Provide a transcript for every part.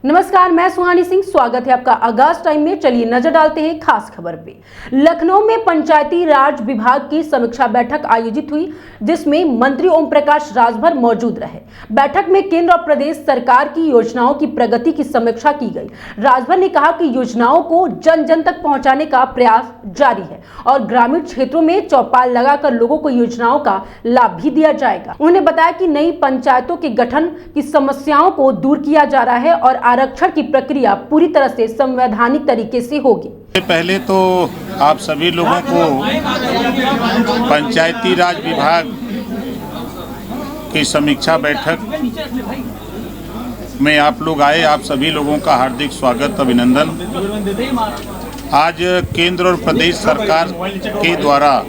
नमस्कार, मैं सुहानी सिंह। स्वागत है आपका आगाज टाइम में। चलिए नजर डालते हैं खास खबर पे। लखनऊ में पंचायती राज विभाग की समीक्षा बैठक आयोजित हुई, जिसमें मंत्री ओम प्रकाश राजभर मौजूद रहे। बैठक में केंद्र और प्रदेश सरकार की योजनाओं की प्रगति की समीक्षा की गई। राजभर ने कहा कि योजनाओं को जन जन तक पहुंचाने का प्रयास जारी है और ग्रामीण क्षेत्रों में चौपाल लगाकर लोगों को योजनाओं का लाभ भी दिया जाएगा। उन्होंने बताया कि नई पंचायतों के गठन की समस्याओं को दूर किया जा रहा है और आरक्षण की प्रक्रिया पूरी तरह से संवैधानिक तरीके से होगी। पहले तो आप सभी लोगों को पंचायती राज विभाग की समीक्षा बैठक में आप लोग आए, आप सभी लोगों का हार्दिक स्वागत, अभिनंदन। आज केंद्र और प्रदेश सरकार के द्वारा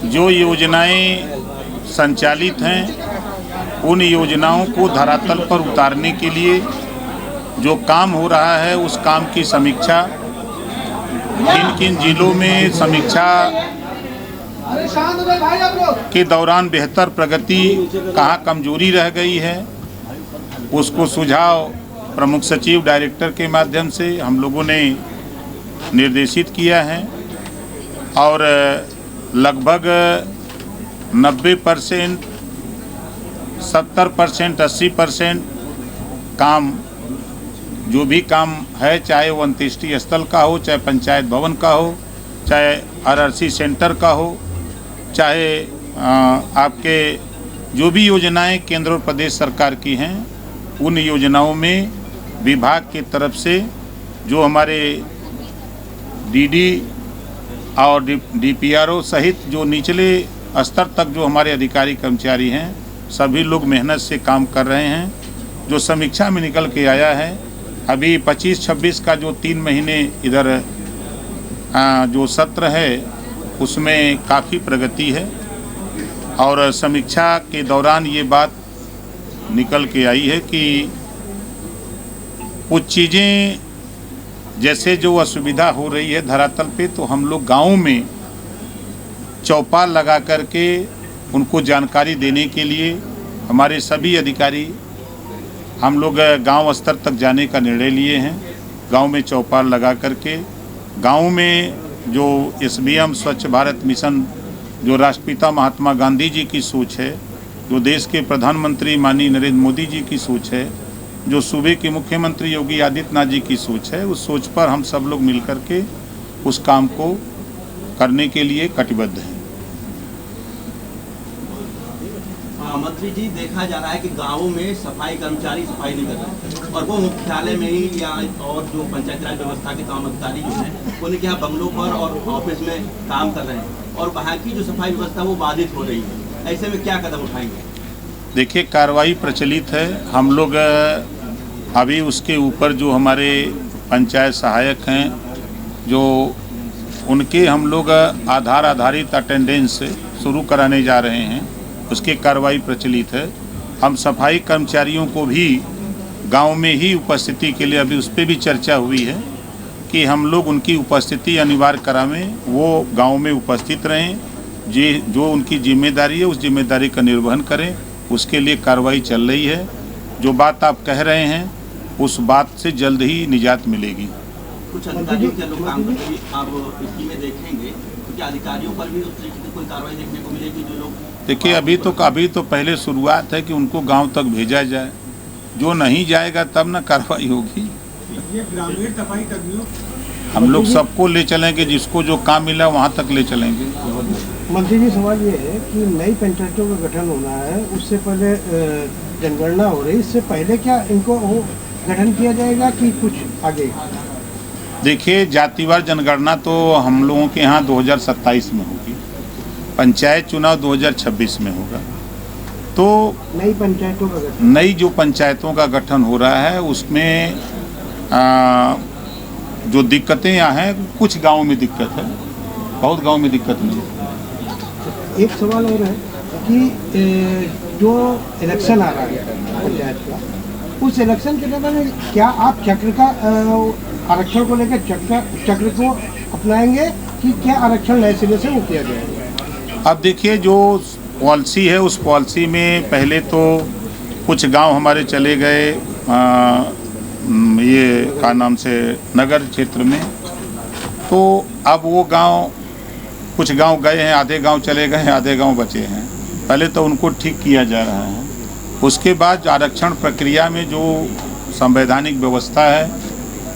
जो योजनाएं संचालित हैं, उन योजनाओं को धरातल पर उतारने के लिए जो काम हो रहा है, उस काम की समीक्षा, किन किन जिलों में समीक्षा के दौरान बेहतर प्रगति, कहाँ कमजोरी रह गई है, उसको सुझाव प्रमुख सचिव डायरेक्टर के माध्यम से हम लोगों ने निर्देशित किया है और लगभग 90%, 70%, 80% काम, जो भी काम है, चाहे वो अंत्येष्टि स्थल का हो, चाहे पंचायत भवन का हो, चाहे आरआरसी सेंटर का हो, चाहे आपके जो भी योजनाएं केंद्र और प्रदेश सरकार की हैं, उन योजनाओं में विभाग की तरफ से जो हमारे डीडी और डीपीआरओ सहित जो निचले स्तर तक जो हमारे अधिकारी कर्मचारी हैं, सभी लोग मेहनत से काम कर रहे हैं। जो समीक्षा में निकल के आया है, अभी 25-26 का जो 3 महीने इधर जो सत्र है, उसमें काफ़ी प्रगति है और समीक्षा के दौरान ये बात निकल के आई है कि कुछ चीज़ें जैसे जो असुविधा हो रही है धरातल पे, तो हम लोग गाँव में चौपाल लगा करके उनको जानकारी देने के लिए हमारे सभी अधिकारी, हम लोग गांव स्तर तक जाने का निर्णय लिए हैं। गांव में चौपाल लगा करके गांव में जो SBM स्वच्छ भारत मिशन, जो राष्ट्रपिता महात्मा गांधी जी की सोच है, जो देश के प्रधानमंत्री माननीय नरेंद्र मोदी जी की सोच है, जो सूबे के मुख्यमंत्री योगी आदित्यनाथ जी की सोच है, उस सोच पर हम सब लोग मिलकर के उस काम को करने के लिए कटिबद्ध हैं। मंत्री जी, देखा जा रहा है कि गांवों में सफाई कर्मचारी सफाई नहीं कर रहे और वो मुख्यालय में ही या और जो पंचायती राज व्यवस्था के काम अधिकारी जो हैं, उनके यहाँ बंगलों पर और ऑफिस में काम कर रहे हैं और वहाँ की जो सफाई व्यवस्था वो बाधित हो रही है। ऐसे में क्या कदम उठाएंगे? देखिए, कार्रवाई प्रचलित है। हम लोग अभी उसके ऊपर जो हमारे पंचायत सहायक हैं, जो उनके हम लोग आधार आधारित अटेंडेंस शुरू कराने जा रहे हैं, उसकी कार्रवाई प्रचलित है। हम सफाई कर्मचारियों को भी गांव में ही उपस्थिति के लिए, अभी उस पर भी चर्चा हुई है कि हम लोग उनकी उपस्थिति अनिवार्य करावें, वो गांव में उपस्थित रहें, जो उनकी जिम्मेदारी है उस जिम्मेदारी का निर्वहन करें। उसके लिए कार्रवाई चल रही है। जो बात आप कह रहे हैं, उस बात से जल्द ही निजात मिलेगी। कुछ अधिकारियों के लोग काम करते हैं, आप इसमें देखेंगे कि अधिकारियों पर भी उस तरीके की कोई कार्रवाई देखने को मिलेगी? जो लोग, देखिए, अभी तो पहले शुरुआत है कि उनको गांव तक भेजा जाए। जो नहीं जाएगा तब ना कार्रवाई होगी। ये ग्रामीण सफाई कर्मियों, हम लोग सबको ले चलेंगे, जिसको जो काम मिला वहाँ तक ले चलेंगे। मंत्री जी, सवाल ये है कि नई पंचायतों का गठन होना है, उससे पहले जनगणना हो रही, इससे पहले क्या इनको गठन किया जाएगा कि कुछ आगे? देखिए, जातिवार जनगणना तो हम लोगों के यहाँ 2027 में होगी, पंचायत चुनाव 2026 में होगा। तो नई पंचायतों का गठन, नई जो पंचायतों का गठन हो रहा है, उसमें जो दिक्कतें यहाँ हैं, कुछ गाँव में दिक्कत है, बहुत गाँव में दिक्कत नहीं है। एक सवाल और है कि जो इलेक्शन आ रहा है पंचायत का, उस इलेक्शन के दौरान क्या आप चक्र का आरक्षण को लेकर चक्र को अपनाएंगे कि क्या आरक्षण नए सिरे से वो किया जाएगा? अब देखिए, जो पॉलिसी है, उस पॉलिसी में पहले तो कुछ गांव हमारे चले गए, ये का नाम से नगर क्षेत्र में। तो अब वो गांव, कुछ गांव गए हैं, आधे गांव चले गए हैं, आधे गांव बचे हैं। पहले तो उनको ठीक किया जा रहा है, उसके बाद आरक्षण प्रक्रिया में जो संवैधानिक व्यवस्था है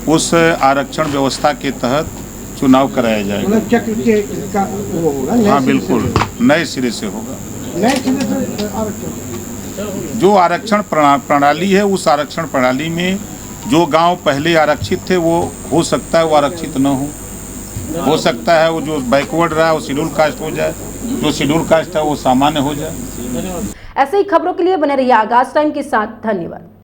उस आरक्षण व्यवस्था के तहत चुनाव कराया जाएगा। मतलब चक्र के का वो होगा, नए हाँ सिरे से बिल्कुल, नए सिरे से होगा। नए सिरे से आरक्षण। जो आरक्षण प्रणाली है, उस आरक्षण प्रणाली में जो गांव पहले आरक्षित थे वो हो सकता है वो आरक्षित न हो सकता है वो जो बैकवर्ड रहा है वो शेड्यूल कास्ट हो जाए, जो शेड्यूल कास्ट है वो सामान्य हो जाए। ऐसे ही खबरों के लिए बने रहिए आगाज टाइम के साथ। धन्यवाद।